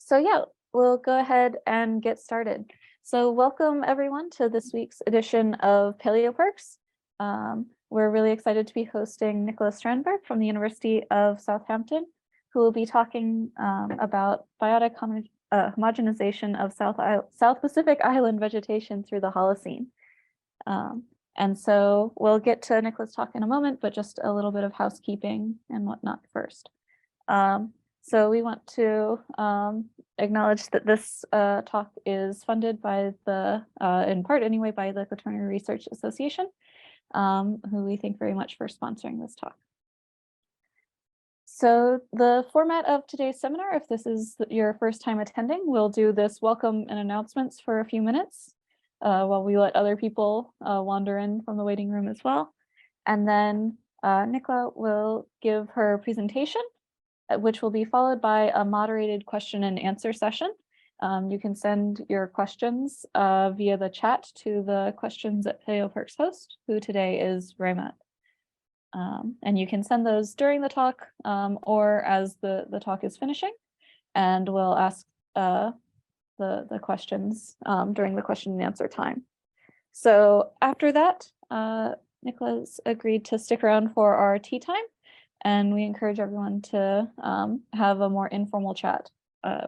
So yeah, we'll go ahead and get started. So welcome everyone to this week's edition of Paleoparks. We're really excited to be hosting Nichola Strandberg from the University of Southampton, who will be talking about biotic homogenization of South Pacific island vegetation through the Holocene. And so we'll get to Nichola's talk in a moment, but just a little bit of housekeeping and whatnot first. So we want to acknowledge that this talk is funded by in part anyway, by the Quaternary Research Association, who we thank very much for sponsoring this talk. So the format of today's seminar, if this is your first time attending, we'll do this welcome and announcements for a few minutes while we let other people wander in from the waiting room as well. And then Nichola will give her presentation, which will be followed by a moderated question and answer session. You can send your questions via the chat to the questions at Paleoparks host, who today is Raymond. And you can send those during the talk or as the talk is finishing, and we'll ask the questions during the question and answer time. So after that, Nichola's agreed to stick around for our tea time, and we encourage everyone to have a more informal chat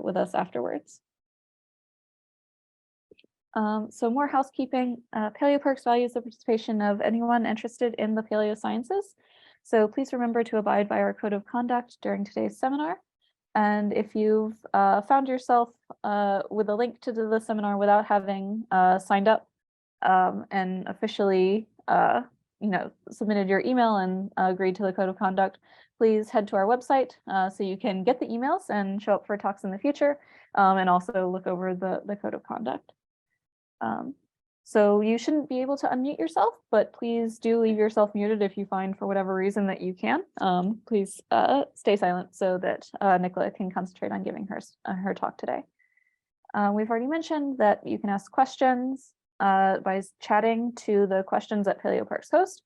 with us afterwards. So more housekeeping. Paleoparks values the participation of anyone interested in the paleosciences. So please remember to abide by our code of conduct during today's seminar. And if you've found yourself with a link to the seminar without having signed up and officially submitted your email and agreed to the code of conduct, please head to our website so you can get the emails and show up for talks in the future, and also look over the code of conduct. So you shouldn't be able to unmute yourself, but please do leave yourself muted if you find for whatever reason that you can. Please stay silent so that Nichola can concentrate on giving her talk today. We've already mentioned that you can ask questions by chatting to the questions at Paleoparks host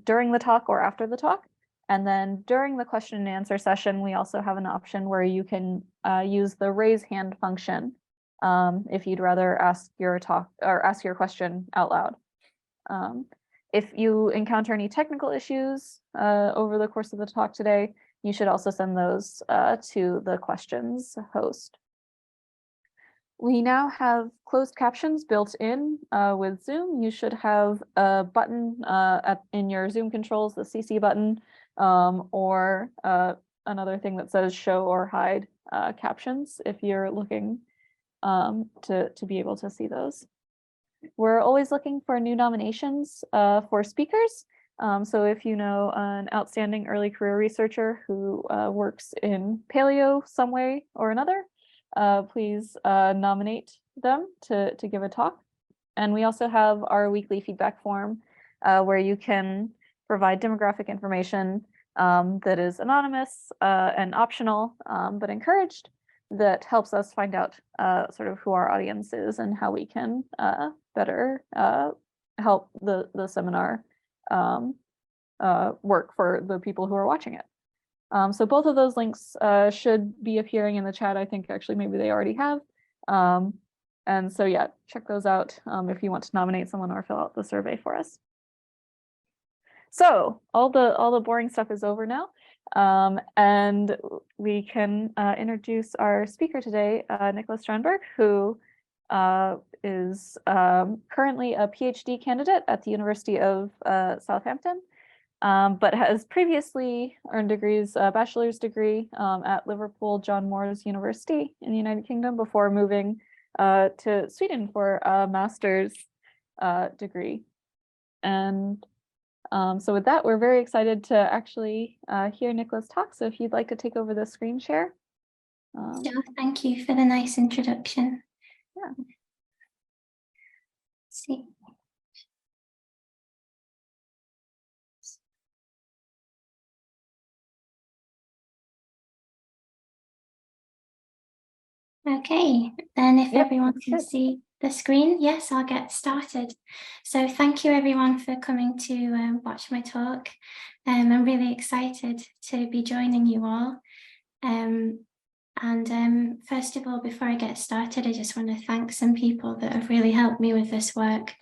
during the talk or after the talk. And then during the question and answer session, we also have an option where you can use the raise hand function if you'd rather ask your talk or ask your question out loud. If you encounter any technical issues over the course of the talk today, you should also send those to the questions host. We now have closed captions built in with Zoom. You should have a button in your Zoom controls, the CC button, or another thing that says show or hide captions if you're looking to be able to see those. We're always looking for new nominations for speakers. So if you know an outstanding early career researcher who works in paleo some way or another, please nominate them to give a talk. And we also have our weekly feedback form where you can provide demographic information that is anonymous and optional, but encouraged, that helps us find out sort of who our audience is and how we can better help the seminar work for the people who are watching it. So both of those links should be appearing in the chat. I think actually maybe they already have. And so yeah, check those out if you want to nominate someone or fill out the survey for us. So all the boring stuff is over now. And we can introduce our speaker today, Nichola Strandberg, who is currently a PhD candidate at the University of Southampton, but has previously earned degrees, a bachelor's degree at Liverpool John Moores University in the United Kingdom before moving to Sweden for a master's degree. And so with that, we're very excited to actually hear Nichola's talk. So if you'd like to take over the screen share. Sure, thank you for the nice introduction. Yeah. Let's see. Okay, then if everyone can see the screen, yes, I'll get started. So thank you everyone for coming to watch my talk. I'm really excited to be joining you all. And first of all, before I get started, I just want to thank some people that have really helped me with this work.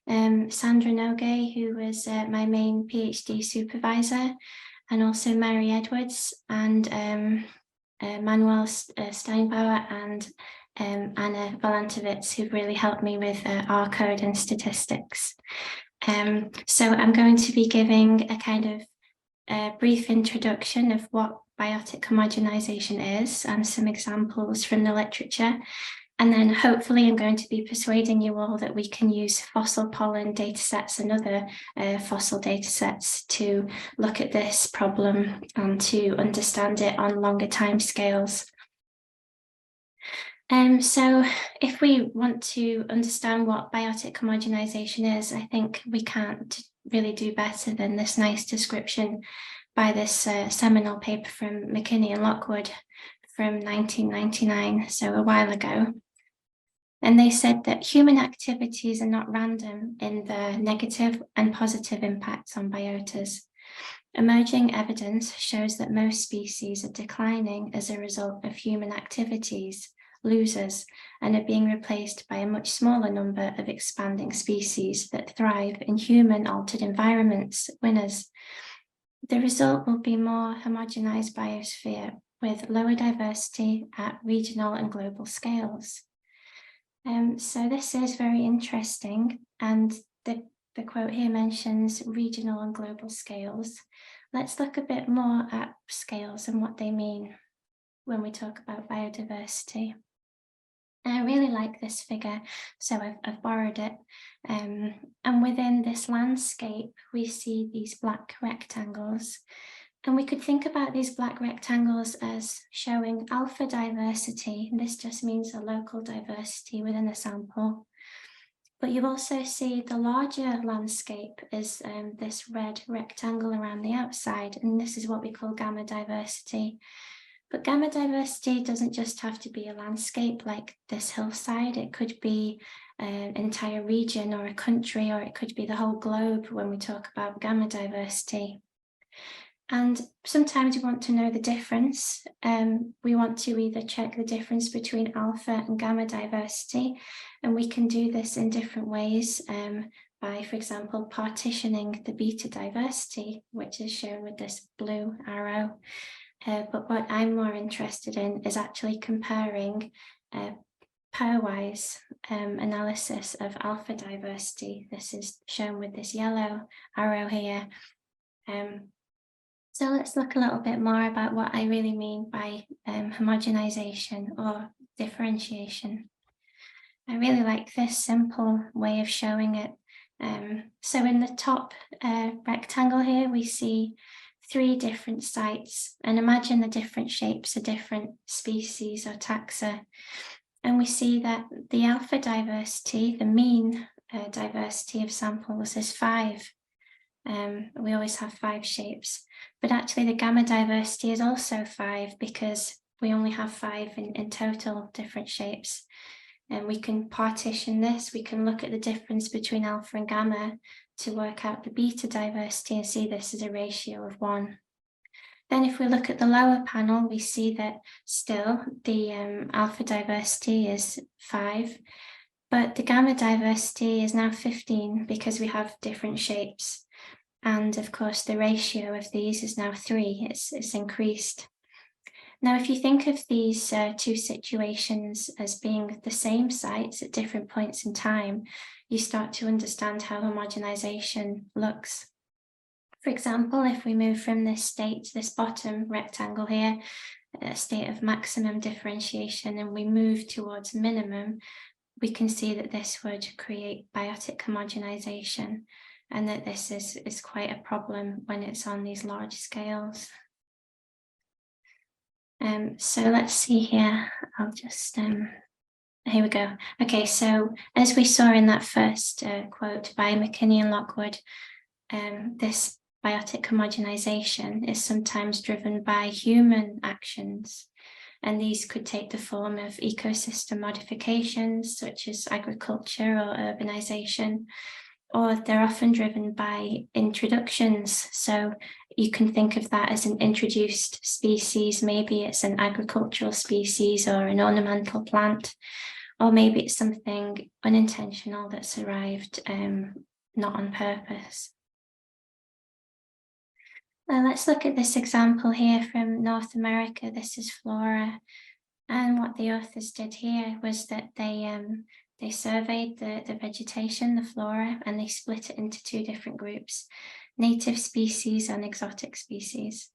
Sandra Nogue, who was my main PhD supervisor, and also Mary Edwards, and Manuel Steinbauer, and Anna Volantovitz, who really helped me with R code and statistics. So I'm going to be giving a kind of brief introduction of what biotic homogenization is and some examples from the literature. And then hopefully I'm going to be persuading you all that we can use fossil pollen datasets and other fossil datasets to look at this problem and to understand it on longer timescales. So if we want to understand what biotic homogenization is, I think we can't really do better than this nice description by this seminal paper from McKinney and Lockwood from 1999, so a while ago. And they said that human activities are not random in their negative and positive impacts on biotas. Emerging evidence shows that most species are declining as a result of human activities, losers, and are being replaced by a much smaller number of expanding species that thrive in human-altered environments, winners. The result will be more homogenized biosphere with lower diversity at regional and global scales. So this is very interesting, and the quote here mentions regional and global scales. Let's look a bit more at scales and what they mean when we talk about biodiversity. And I really like this figure, so I've borrowed it. And within this landscape, we see these black rectangles. And we could think about these black rectangles as showing alpha diversity. And this just means a local diversity within a sample. But you also see the larger landscape is this red rectangle around the outside. And this is what we call gamma diversity. But gamma diversity doesn't just have to be a landscape like this hillside. It could be an entire region or a country, or it could be the whole globe when we talk about gamma diversity. And sometimes we want to know the difference. We want to either check the difference between alpha and gamma diversity, and we can do this in different ways by, for example, partitioning the beta diversity, which is shown with this blue arrow. But what I'm more interested in is actually comparing pairwise analysis of alpha diversity. This is shown with this yellow arrow here. So let's look a little bit more about what I really mean by homogenization or differentiation. I really like this simple way of showing it. So in the top rectangle here, we see 3 different sites, and imagine the different shapes of different species or taxa. And we see that the alpha diversity, the mean diversity of samples, is 5. We always have 5 shapes, but actually the gamma diversity is also 5 because we only have 5 in total different shapes. And we can partition this, we can look at the difference between alpha and gamma to work out the beta diversity and see this as a ratio of 1. Then if we look at the lower panel, we see that still the alpha diversity is 5, but the gamma diversity is now 15 because we have different shapes. And of course, the ratio of these is now 3, it's increased. Now, if you think of these 2 situations as being the same sites at different points in time, you start to understand how homogenization looks. For example, if we move from this state, this bottom rectangle here, a state of maximum differentiation, and we move towards minimum, we can see that this would create biotic homogenization, and that this is quite a problem when it's on these large scales. So let's see here, I'll just, here we go. Okay, so as we saw in that first quote by McKinney and Lockwood, this biotic homogenization is sometimes driven by human actions, and these could take the form of ecosystem modifications such as agriculture or urbanization, or they're often driven by introductions. So you can think of that as an introduced species. Maybe it's an agricultural species or an ornamental plant, or maybe it's something unintentional that's arrived, not on purpose. Now let's look at this example here from North America. This is flora. And what the authors did here was that they surveyed the vegetation, the flora, and they split it into two different groups, native species and exotic species.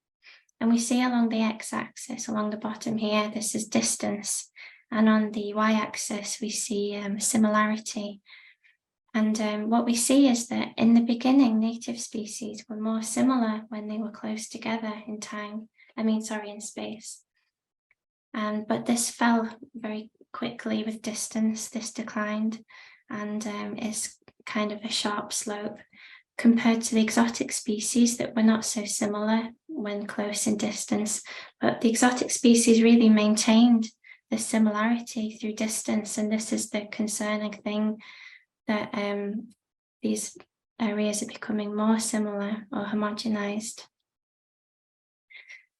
And we see along the x-axis, along the bottom here, this is distance. And on the y-axis, we see similarity. And what we see is that in the beginning, native species were more similar when they were close together in in space. But this fell very quickly with distance. This declined and is kind of a sharp slope compared to the exotic species that were not so similar when close in distance. But the exotic species really maintained the similarity through distance, and this is the concerning thing, that these areas are becoming more similar or homogenized.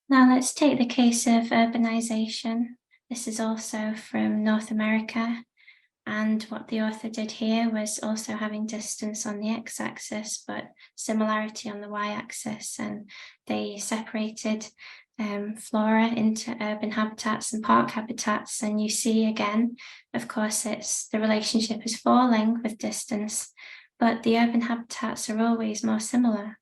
Now let's take the case of urbanisation. This is also from North America. And what the author did here was also having distance on the x-axis, but similarity on the y-axis. And they separated flora into urban habitats and park habitats. And you see again, of course, the relationship is falling with distance, but the urban habitats are always more similar.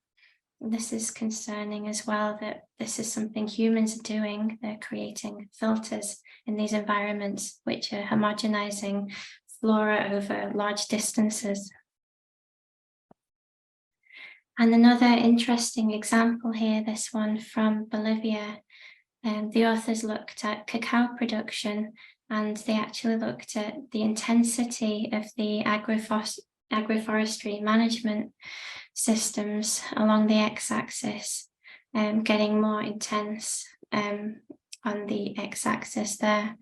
This is concerning as well, that this is something humans are doing. They're creating filters in these environments, which are homogenizing flora over large distances. And another interesting example here, this one from Bolivia. The authors looked at cacao production, and they actually looked at the intensity of the agroforestry management systems along the x-axis, getting more intense on the x-axis there.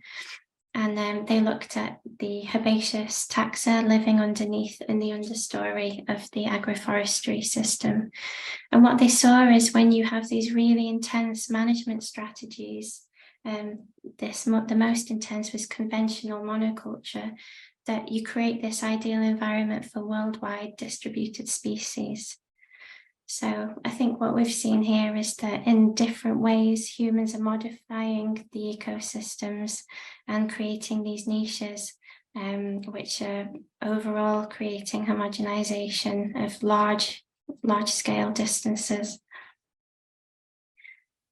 And they looked at the herbaceous taxa living underneath in the understory of the agroforestry system. And what they saw is when you have these really intense management strategies, the most intense was conventional monoculture, that you create this ideal environment for worldwide distributed species. So I think what we've seen here is that in different ways, humans are modifying the ecosystems and creating these niches, which are overall creating homogenization of large scale distances.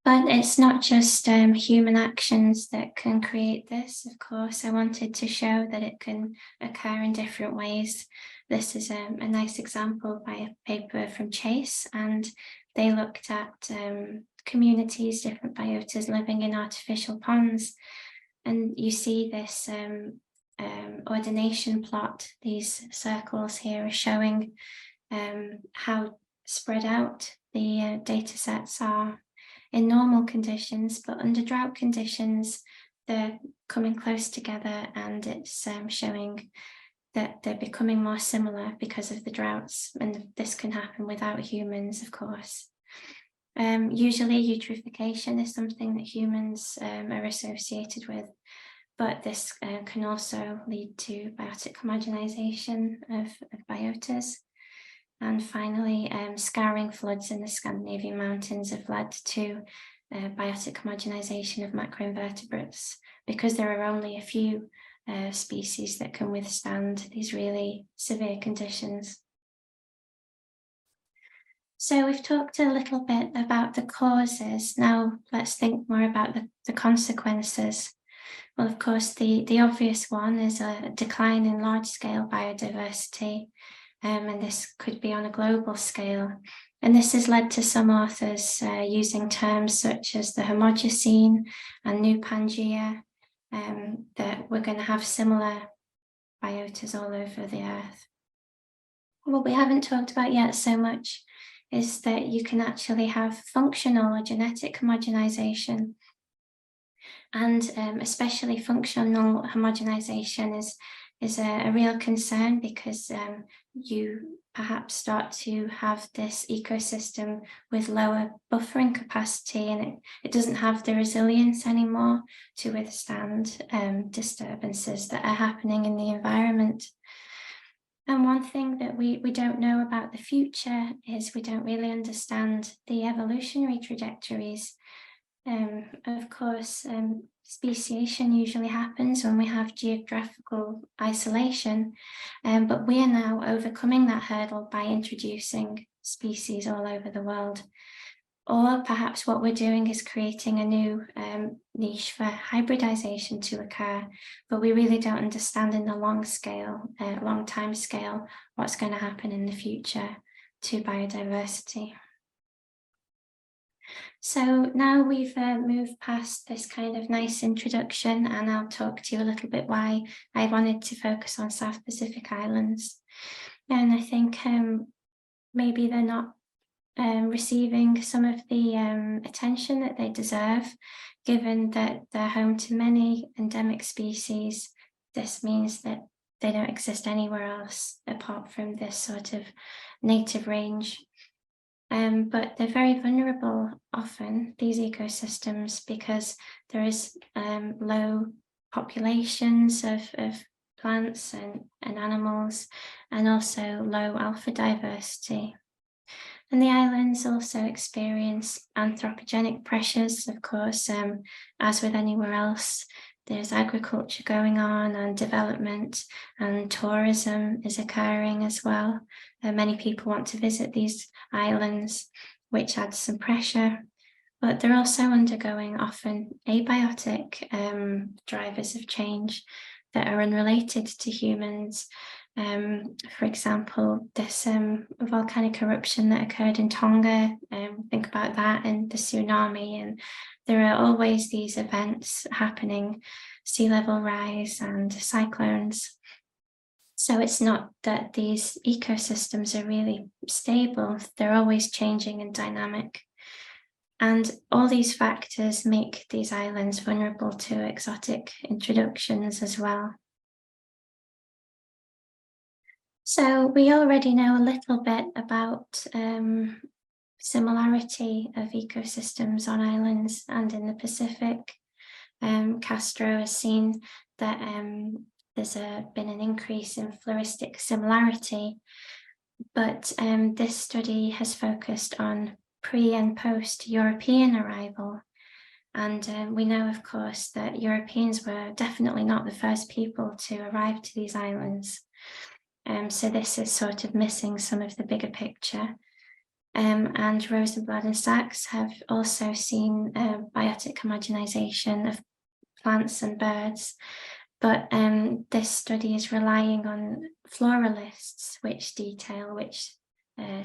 But it's not just human actions that can create this. Of course, I wanted to show that it can occur in different ways. This is a nice example by a paper from Chase, and they looked at communities, different biotas living in artificial ponds. And you see this ordination plot. These circles here are showing how spread out the data sets are in normal conditions, but under drought conditions, they're coming close together, and it's showing that they're becoming more similar because of the droughts, and this can happen without humans, of course. Usually eutrophication is something that humans are associated with, but this can also lead to biotic homogenization of biotas. And finally, scouring floods in the Scandinavian mountains have led to biotic homogenization of macroinvertebrates, because there are only a few species that can withstand these really severe conditions. So we've talked a little bit about the causes. Now let's think more about the consequences. Well, of course, the obvious one is a decline in large-scale biodiversity. And this could be on a global scale. And this has led to some authors using terms such as the Homogocene and New Pangea, that we're going to have similar biotas all over the earth. What we haven't talked about yet so much is that you can actually have functional or genetic homogenization. And especially functional homogenization is a real concern, because you perhaps start to have this ecosystem with lower buffering capacity, and it doesn't have the resilience anymore to withstand disturbances that are happening in the environment. And one thing that we don't know about the future is we don't really understand the evolutionary trajectories. Of course, speciation usually happens when we have geographical isolation, but we are now overcoming that hurdle by introducing species all over the world. Or perhaps what we're doing is creating a new niche for hybridization to occur, but we really don't understand in the long time scale, what's going to happen in the future to biodiversity. So now we've moved past this kind of nice introduction, and I'll talk to you a little bit why I wanted to focus on South Pacific Islands. And I think maybe they're not receiving some of the attention that they deserve, given that they're home to many endemic species. This means that they don't exist anywhere else apart from this sort of native range. But they're very vulnerable often, these ecosystems, because there is low populations of plants and animals, and also low alpha diversity. And the islands also experience anthropogenic pressures, of course, as with anywhere else. There's agriculture going on and development, and tourism is occurring as well. Many people want to visit these islands, which adds some pressure, but they're also undergoing often abiotic drivers of change that are unrelated to humans. For example, this volcanic eruption that occurred in Tonga, think about that, and the tsunami, and there are always these events happening, sea level rise and cyclones. So it's not that these ecosystems are really stable, they're always changing and dynamic. And all these factors make these islands vulnerable to exotic introductions as well. So we already know a little bit about similarity of ecosystems on islands and in the Pacific. Castro has seen that there's been an increase in floristic similarity, but this study has focused on pre and post European arrival. And we know, of course, that Europeans were definitely not the first people to arrive to these islands. So this is sort of missing some of the bigger picture. And Rosenblad and Sachs have also seen biotic homogenisation of plants and birds, but this study is relying on flora lists, which detail which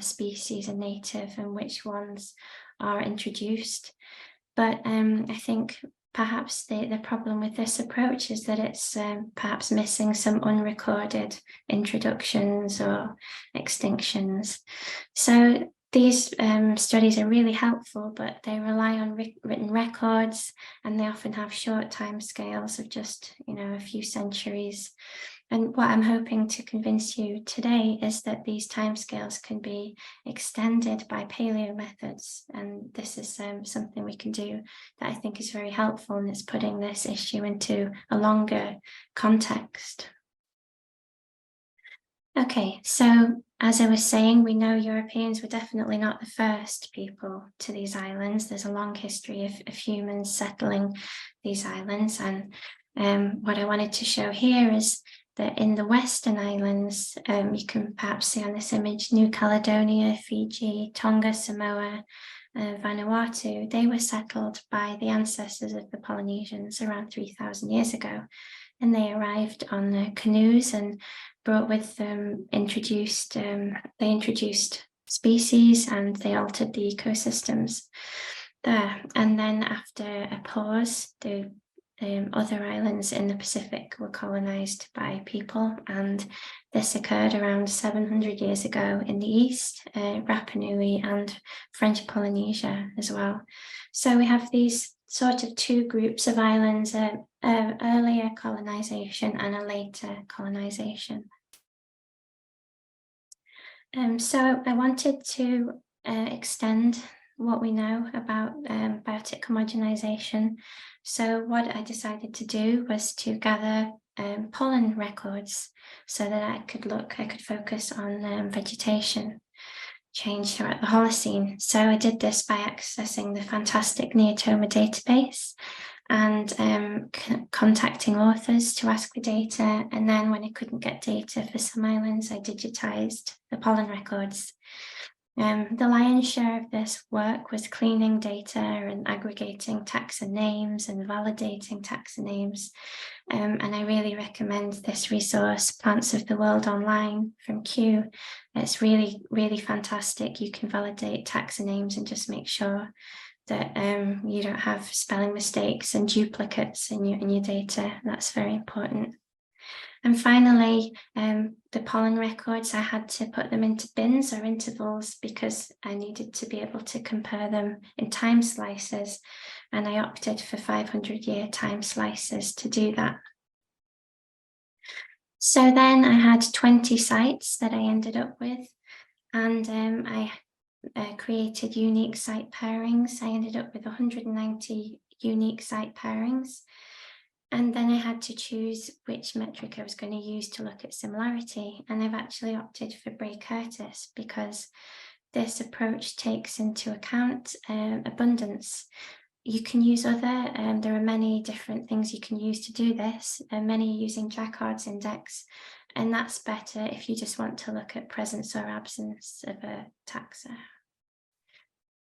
species are native and which ones are introduced. But I think perhaps the problem with this approach is that it's perhaps missing some unrecorded introductions or extinctions. So these studies are really helpful, but they rely on written records, and they often have short time scales of just, a few centuries. And what I'm hoping to convince you today is that these timescales can be extended by paleo methods. And this is something we can do that I think is very helpful, and it's putting this issue into a longer context. Okay, so as I was saying, we know Europeans were definitely not the first people to these islands. There's a long history of humans settling these islands. And what I wanted to show here is that in the Western Islands, you can perhaps see on this image, New Caledonia, Fiji, Tonga, Samoa, Vanuatu, they were settled by the ancestors of the Polynesians around 3,000 years ago. And they arrived on canoes and brought with them they introduced species, and they altered the ecosystems there. And then after a pause, the other islands in the Pacific were colonized by people, and this occurred around 700 years ago in the east, Rapa Nui and French Polynesia as well. So we have these sort of two groups of islands, earlier colonization and a later colonization. So I wanted to extend what we know about biotic homogenisation. So what I decided to do was to gather pollen records so that I could focus on vegetation change throughout the Holocene. So I did this by accessing the fantastic Neotoma database and contacting authors to ask for data. And then when I couldn't get data for some islands, I digitized the pollen records. The lion's share of this work was cleaning data and aggregating taxa names and validating taxa names. And I really recommend this resource, Plants of the World Online from Kew. It's really, really fantastic. You can validate taxa names and just make sure that you don't have spelling mistakes and duplicates in your data. That's very important. And finally, the pollen records, I had to put them into bins or intervals because I needed to be able to compare them in time slices. And I opted for 500-year time slices to do that. So then I had 20 sites that I ended up with, and I created unique site pairings. I ended up with 190 unique site pairings. And then I had to choose which metric I was going to use to look at similarity. And I've actually opted for Bray-Curtis because this approach takes into account abundance. You can use there are many different things you can use to do this, and many using Jacquard's index. And that's better if you just want to look at presence or absence of a taxa.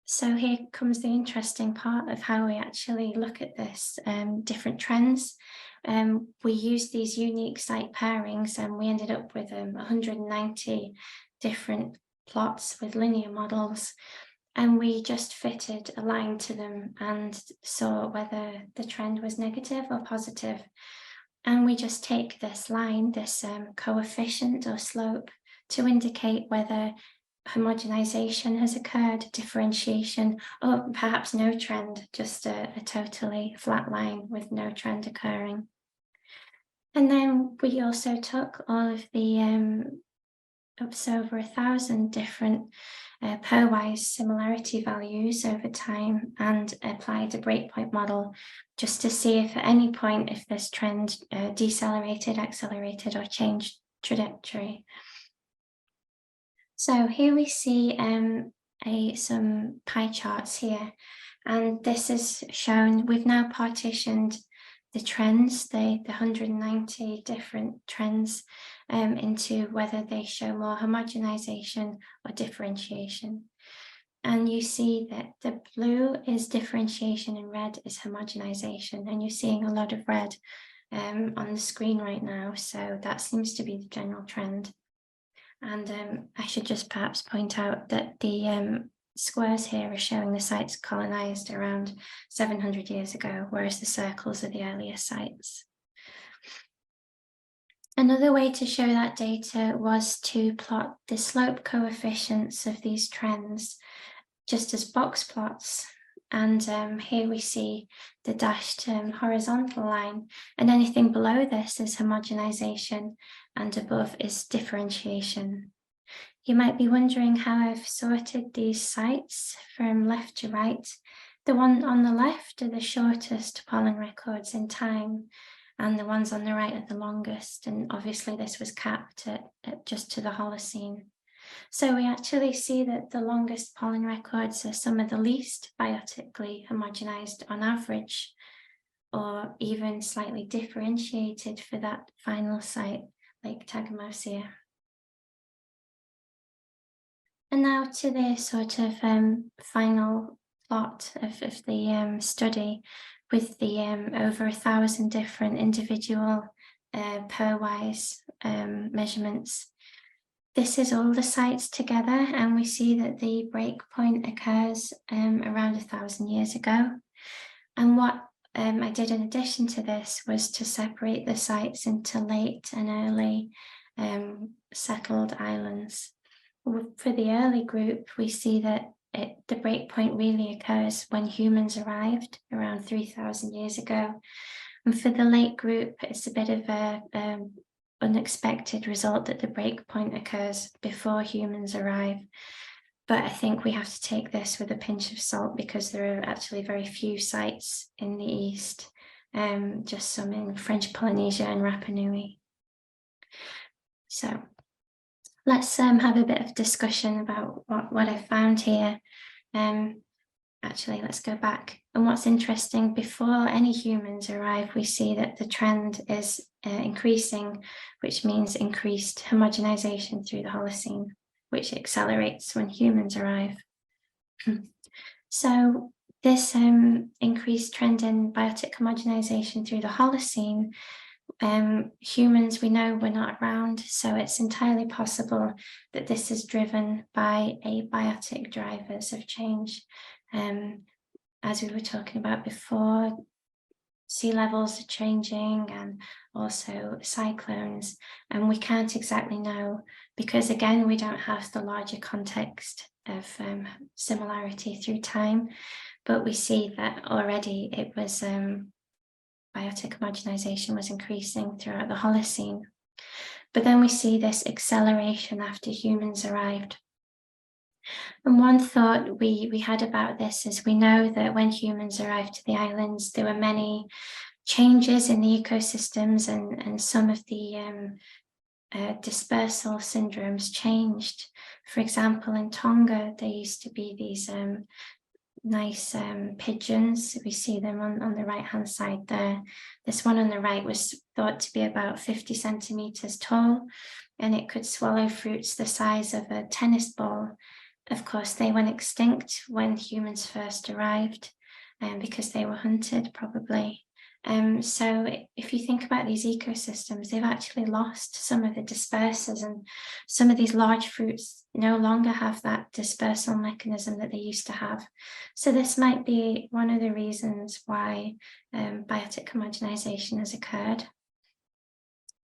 So here comes the interesting part of how we actually look at this, different trends. We used these unique site pairings and we ended up with 190 different plots with linear models. And we just fitted a line to them and saw whether the trend was negative or positive. And we just take this line, this coefficient or slope, to indicate whether homogenization has occurred, differentiation, or perhaps no trend, just a totally flat line with no trend occurring. And then we also took all of the over 1,000 different pairwise similarity values over time and applied a breakpoint model just to see if at any point if this trend decelerated, accelerated, or changed trajectory. So here we see some pie charts here, and this is shown. We've now partitioned the trends, the 190 different trends, into whether they show more homogenization or differentiation. And you see that the blue is differentiation and red is homogenization, and you're seeing a lot of red on the screen right now, so that seems to be the general trend. And I should just perhaps point out that the squares here are showing the sites colonized around 700 years ago, whereas the circles are the earlier sites. Another way to show that data was to plot the slope coefficients of these trends just as box plots. And here we see the dashed horizontal line, and anything below this is homogenization and above is differentiation. You might be wondering how I've sorted these sites from left to right. The one on the left are the shortest pollen records in time, and the ones on the right are the longest. And obviously this was capped at just to the Holocene. So we actually see that the longest pollen records are some of the least biotically homogenized on average, or even slightly differentiated for that final site, like Tagomosia. And now to the sort of final plot of the study with the over 1,000 different individual pairwise measurements. This is all the sites together, and we see that the breakpoint occurs around 1,000 years ago. And what I did in addition to this was to separate the sites into late and early settled islands. For the early group, we see that the breakpoint really occurs when humans arrived around 3,000 years ago. And for the late group, it's a bit of a unexpected result that the breakpoint occurs before humans arrive. But I think we have to take this with a pinch of salt, because there are actually very few sites in the east, just some in French Polynesia and Rapa Nui. So let's have a bit of discussion about what I found here. Actually, let's go back. And what's interesting, before any humans arrive, we see that the trend is increasing, which means increased homogenization through the Holocene, which accelerates when humans arrive. So this increased trend in biotic homogenization through the Holocene, humans we know were not around, so it's entirely possible that this is driven by abiotic drivers of change. As we were talking about before, sea levels are changing, and also cyclones, and we can't exactly know, because again, we don't have the larger context of similarity through time, but we see that already it was biotic homogenization was increasing throughout the Holocene. But then we see this acceleration after humans arrived. And one thought we had about this is, we know that when humans arrived to the islands, there were many changes in the ecosystems, and some of the dispersal syndromes changed. For example, in Tonga, there used to be these nice pigeons. We see them on the right hand side there. This one on the right was thought to be about 50 centimeters tall, and it could swallow fruits the size of a tennis ball. Of course, they went extinct when humans first arrived, because they were hunted, probably. So if you think about these ecosystems, they've actually lost some of the dispersers, and some of these large fruits no longer have that dispersal mechanism that they used to have. So this might be one of the reasons why biotic homogenization has occurred.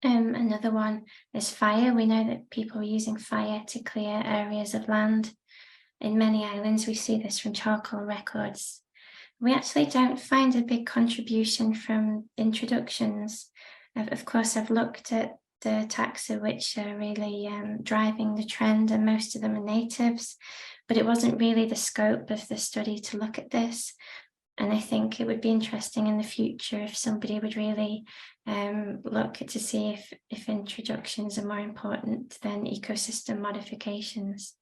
Another one is fire. We know that people are using fire to clear areas of land. In many islands, we see this from charcoal records. We actually don't find a big contribution from introductions. Of course, I've looked at the taxa which are really driving the trend, and most of them are natives, but it wasn't really the scope of the study to look at this. And I think it would be interesting in the future if somebody would really look to see if introductions are more important than ecosystem modifications.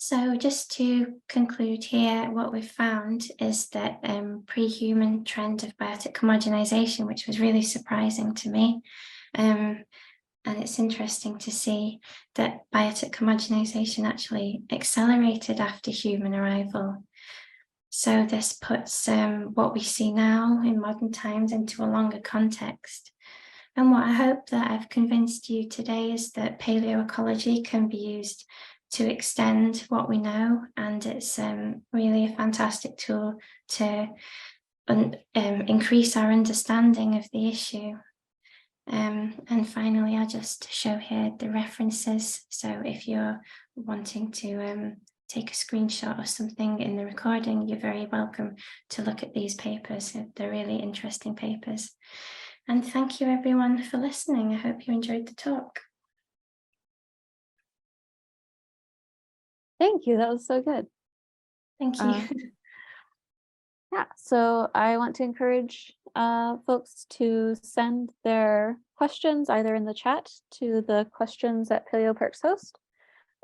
So just to conclude here, what we've found is that pre-human trend of biotic homogenization, which was really surprising to me. And it's interesting to see that biotic homogenization actually accelerated after human arrival. So this puts what we see now in modern times into a longer context. And what I hope that I've convinced you today is that paleoecology can be used to extend what we know, and it's really a fantastic tool to increase our understanding of the issue. And finally, I'll just show here the references. So if you're wanting to take a screenshot or something in the recording, you're very welcome to look at these papers. They're really interesting papers. And thank you everyone for listening. I hope you enjoyed the talk. Thank you. That was so good. Thank you. Yeah, so I want to encourage folks to send their questions either in the chat to the questions at PaleoParks host,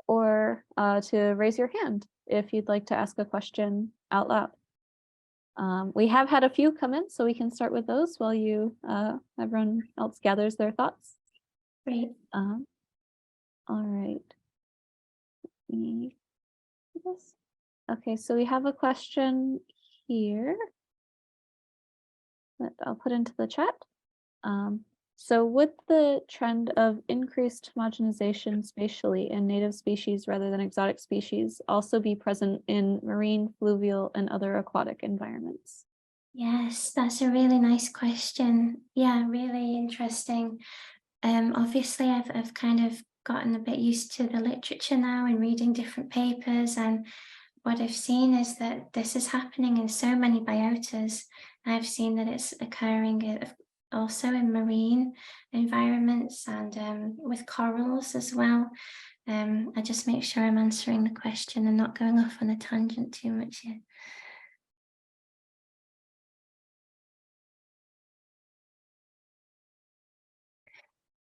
or to raise your hand if you'd like to ask a question out loud. We have had a few come in, so we can start with those while everyone else gathers their thoughts. Great. All right. Let me do this. Okay, so we have a question here that I'll put into the chat. So would the trend of increased homogenization spatially in native species rather than exotic species also be present in marine, fluvial, and other aquatic environments? Yes, that's a really nice question. Yeah, really interesting. Obviously, I've kind of gotten a bit used to the literature now and reading different papers, and what I've seen is that this is happening in so many biotas. I've seen that it's occurring also in marine environments and with corals as well. I just make sure I'm answering the question and not going off on a tangent too much here.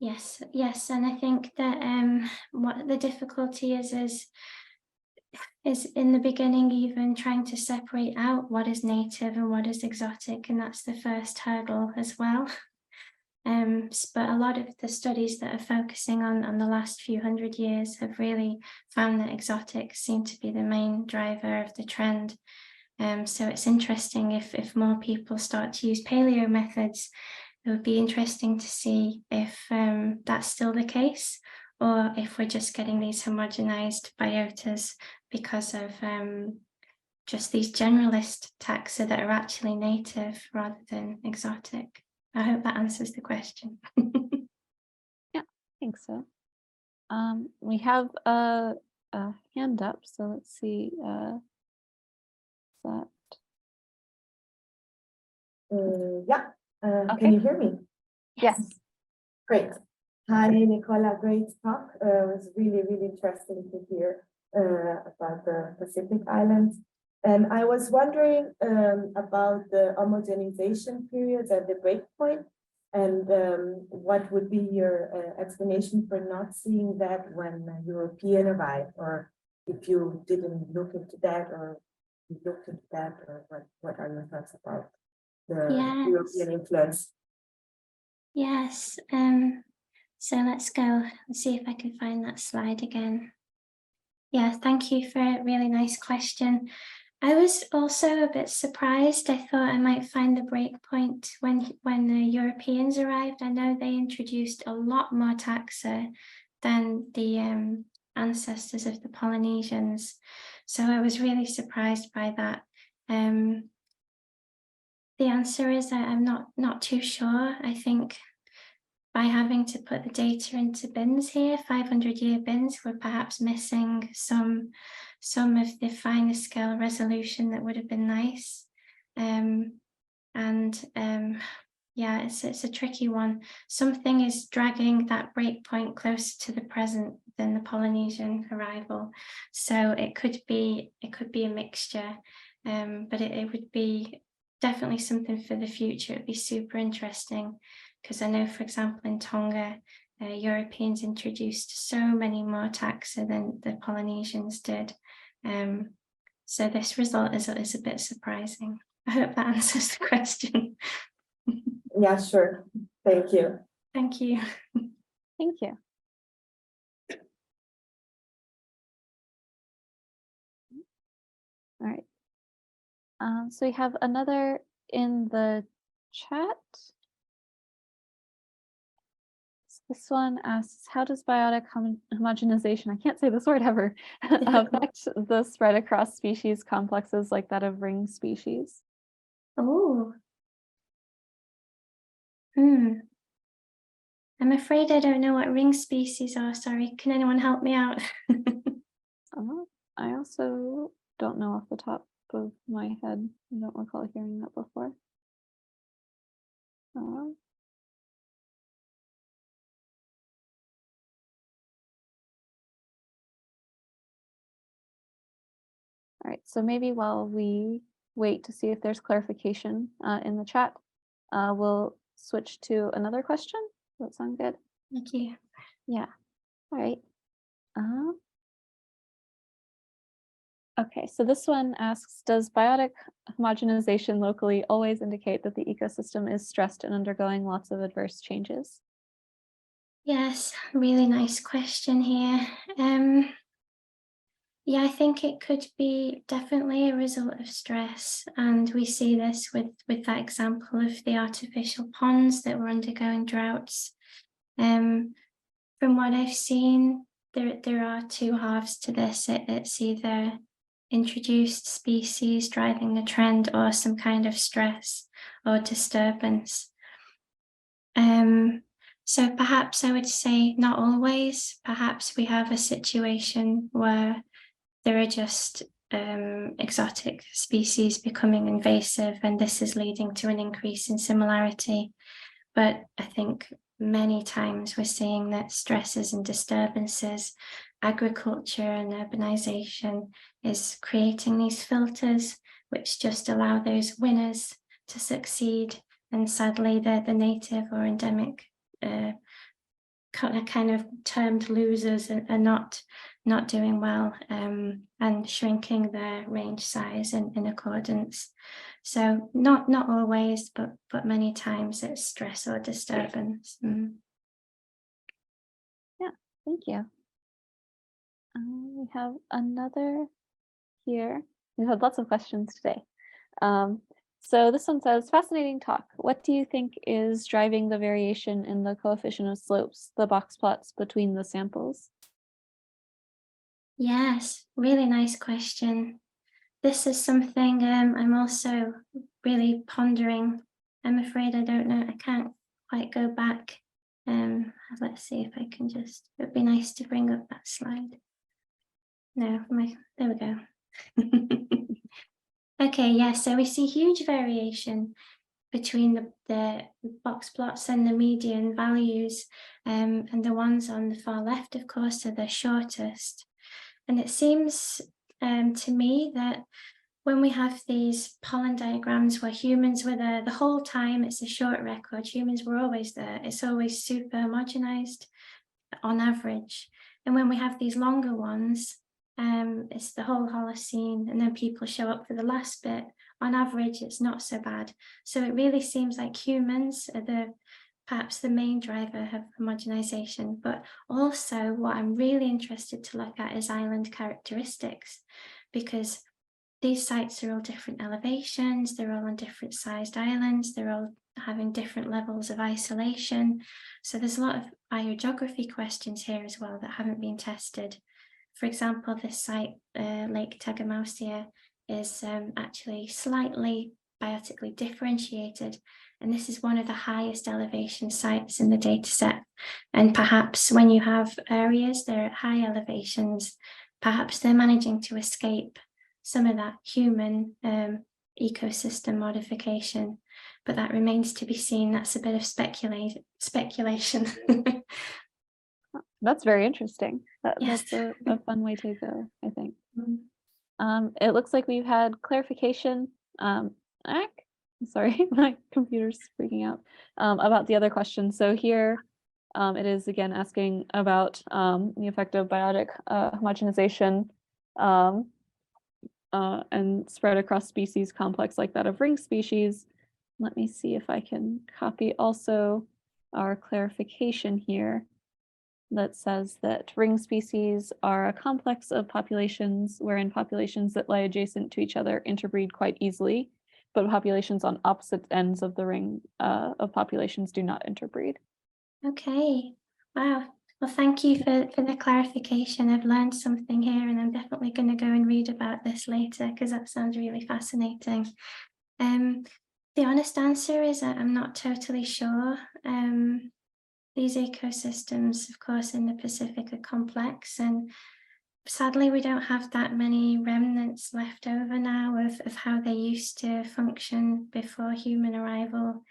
Yes, and I think that what the difficulty is in the beginning even trying to separate out what is native and what is exotic, and that's the first hurdle as well. But a lot of the studies that are focusing on the last few hundred years have really found that exotics seem to be the main driver of the trend. So it's interesting if more people start to use paleo methods. It would be interesting to see if that's still the case, or if we're just getting these homogenized biotas because of just these generalist taxa that are actually native rather than exotic. I hope that answers the question. Yeah, I think so. We have a hand up, so let's see. That Yeah, Okay. Can you hear me? yes. Great. Hi, Nichola, great talk. It was really, really interesting to hear about the Pacific Islands. And I was wondering about the homogenization period at the breakpoint, and what would be your explanation for not seeing that when European arrived, or if you didn't look into that, or you looked into that, or what are your thoughts about the Yes. European influence? Yes, so let's go. Let's see if I can find that slide again. Yeah, thank you for a really nice question. I was also a bit surprised. I thought I might find the break point when the Europeans arrived. I know they introduced a lot more taxa than the ancestors of the Polynesians. So I was really surprised by that. The answer is that I'm not too sure. I think by having to put the data into bins here, 500-year bins, we're perhaps missing some of the finer scale resolution that would have been nice. Yeah, it's a tricky one. Something is dragging that breakpoint closer to the present than the Polynesian arrival. So it could be a mixture, but it would be definitely something for the future. It'd be super interesting, because I know, for example, in Tonga, Europeans introduced so many more taxa than the Polynesians did. So this result is a bit surprising. I hope that answers the question. Yeah, sure. Thank you. Thank you. Thank you. All right. So we have another in the chat. This one asks, how does biotic homogenization, I can't say this word ever, affect the spread across species complexes like that of ring species? Oh. I'm afraid I don't know what ring species are. Sorry. Can anyone help me out? I also don't know off the top of my head. I don't recall hearing that before. All right, so maybe while we wait to see if there's clarification in the chat, we'll switch to another question. Does that sound good? Thank you. Yeah. All right. Okay, so this one asks, does biotic homogenization locally always indicate that the ecosystem is stressed and undergoing lots of adverse changes? Yes, really nice question here. Yeah, I think it could be definitely a result of stress, and we see this with that example of the artificial ponds that were undergoing droughts. From what I've seen, there are two halves to this. It's either introduced species driving the trend, or some kind of stress or disturbance. So perhaps I would say not always. Perhaps we have a situation where there are just exotic species becoming invasive, and this is leading to an increase in similarity. But I think many times we're seeing that stresses and disturbances, agriculture and urbanisation is creating these filters which just allow those winners to succeed, and sadly the native or endemic kind of termed losers are not doing well, and shrinking their range size in accordance. So not always, but many times it's stress or disturbance. Yeah, thank you. We have another here. We've had lots of questions today. So this one says, fascinating talk. What do you think is driving the variation in the coefficient of slopes, the box plots between the samples? Yes, really nice question. This is something I'm also really pondering. I'm afraid I don't know. I can't quite go back. Let's see if I can just, it'd be nice to bring up that slide. No, there we go. Okay, yeah, so we see huge variation between the box plots and the median values, and the ones on the far left, of course, are the shortest. And it seems to me that when we have these pollen diagrams where humans were there the whole time, it's a short record, humans were always there, it's always super homogenized on average. And when we have these longer ones, it's the whole Holocene, and then people show up for the last bit. On average, it's not so bad. So it really seems like humans are perhaps the main driver of homogenization, but also what I'm really interested to look at is island characteristics, because these sites are all different elevations, they're all on different sized islands, they're all having different levels of isolation. So there's a lot of biogeography questions here as well that haven't been tested. For example, this site, Lake Tagamausia, is actually slightly biotically differentiated, and this is one of the highest elevation sites in the data set. And perhaps when you have areas that are at high elevations, perhaps they're managing to escape some of that human ecosystem modification, but that remains to be seen. That's a bit of speculation. That's very interesting. Yes. That's a fun way to go, I think. It looks like we've had clarification. Sorry, my computer's freaking out, about the other question. So here it is again asking about the effect of biotic homogenization and spread across species complex like that of ring species. Let me see if I can copy also our clarification here that says that ring species are a complex of populations wherein populations that lie adjacent to each other interbreed quite easily, but populations on opposite ends of the ring of populations do not interbreed. Okay, wow. Well, thank you for the clarification. I've learned something here, and I'm definitely going to go and read about this later because that sounds really fascinating. The honest answer is that I'm not totally sure. These ecosystems, of course, in the Pacific are complex, and sadly we don't have that many remnants left over now of how they used to function before human arrival.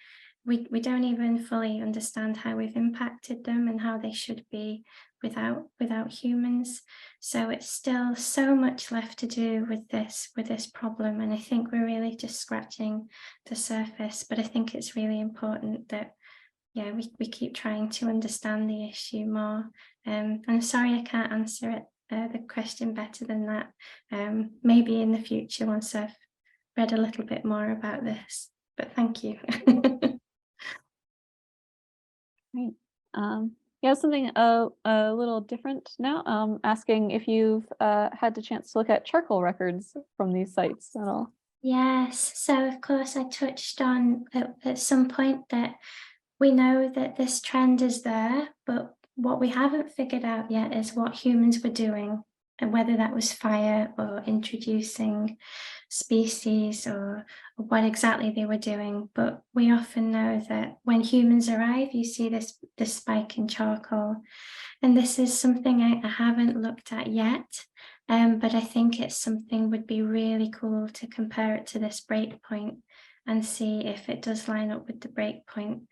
We don't even fully understand how we've impacted them and how they should be without humans. So it's still so much left to do with this problem, and I think we're really just scratching the surface. But I think it's really important that we keep trying to understand the issue more. I'm sorry I can't answer it the question better than that. Maybe in the future once I've read a little bit more about this. But thank you. Right. Yeah, something a little different now. Asking if you've had the chance to look at charcoal records from these sites at all. Yes, so of course I touched on at some point that we know that this trend is there, but what we haven't figured out yet is what humans were doing, and whether that was fire or introducing species or what exactly they were doing. But we often know that when humans arrive, you see this spike in charcoal. And this is something I haven't looked at yet, but I think it's something would be really cool to compare it to this breakpoint and see if it does line up with the breakpoint.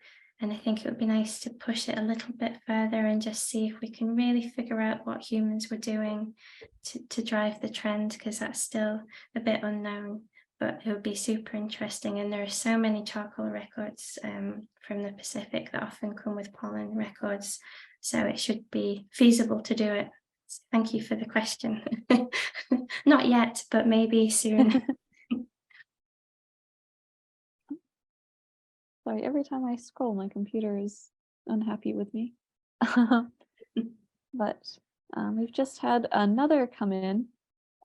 And I think it would be nice to push it a little bit further and just see if we can really figure out what humans were doing to drive the trend, because that's still a bit unknown, but it would be super interesting. And there are so many charcoal records from the Pacific that often come with pollen records. So it should be feasible to do it. So thank you for the question. Not yet, but maybe soon. Sorry, every time I scroll, my computer is unhappy with me. But we've just had another come in,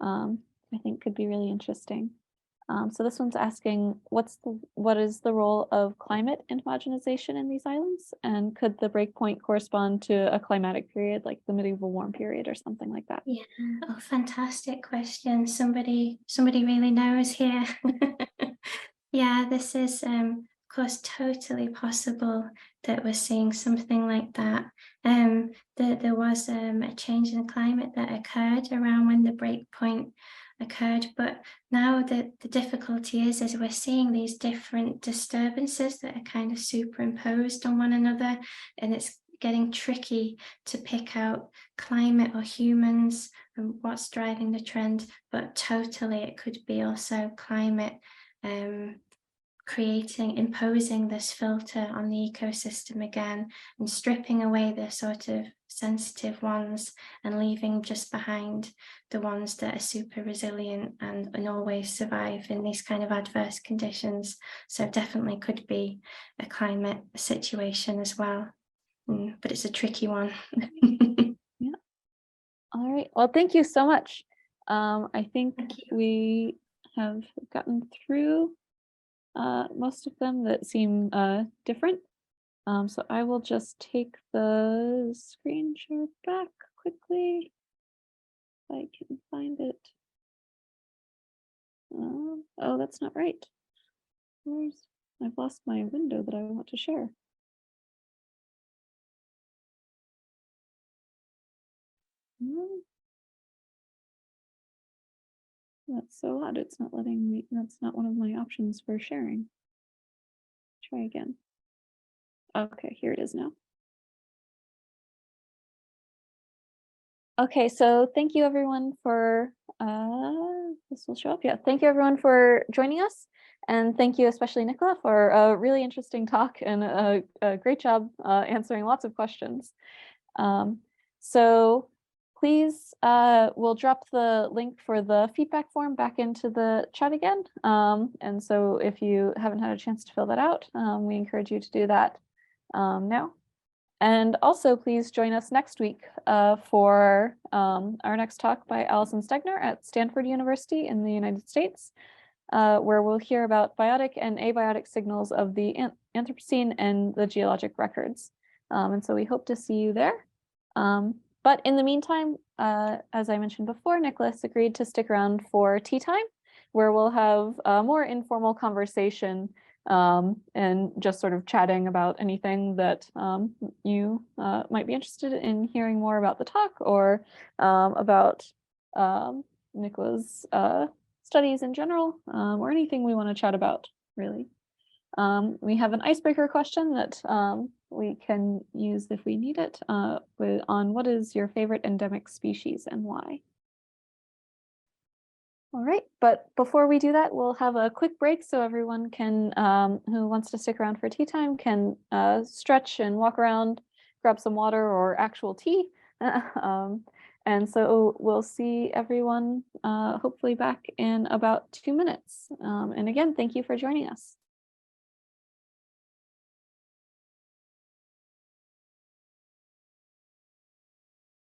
I think could be really interesting. So this one's asking, what is the role of climate and homogenization in these islands? And could the breakpoint correspond to a climatic period like the medieval warm period or something like that? Yeah, oh, fantastic question. Somebody really knows here. Yeah, this is of course totally possible that we're seeing something like that. There was a change in climate that occurred around when the breakpoint occurred, but now the difficulty is we're seeing these different disturbances that are kind of superimposed on one another, and it's getting tricky to pick out climate or humans and what's driving the trend, but totally it could be also climate imposing this filter on the ecosystem again and stripping away the sort of sensitive ones and leaving just behind the ones that are super resilient and always survive in these kind of adverse conditions. So definitely could be a climate situation as well, but it's a tricky one. Yeah. All right, well, thank you so much. I think we have gotten through most of them that seem different. So I will just take the screen share back quickly if I can find it. Oh, that's not right. I've lost my window that I want to share. That's so odd. It's not letting me. That's not one of my options for sharing. Try again. Okay, here it is now. Okay, so thank you everyone for, this will show up. Yeah, thank you everyone for joining us. And thank you especially Nichola for a really interesting talk and a great job answering lots of questions. So please, we'll drop the link for the feedback form back into the chat again. And so if you haven't had a chance to fill that out, we encourage you to do that now. And also please join us next week for our next talk by Alison Stegner at Stanford University in the United States, where we'll hear about biotic and abiotic signals of the Anthropocene and the geologic records. And so we hope to see you there. But in the meantime, as I mentioned before, Nicholas agreed to stick around for tea time, where we'll have a more informal conversation and just sort of chatting about anything that you might be interested in hearing more about the talk or about Nicola's studies in general, or anything we want to chat about, really. We have an icebreaker question that we can use if we need it on what is your favorite endemic species and why? All right, but before we do that, we'll have a quick break so everyone can, who wants to stick around for tea time, can stretch and walk around, grab some water or actual tea. And so we'll see everyone hopefully back in about 2 minutes. And again, thank you for joining us.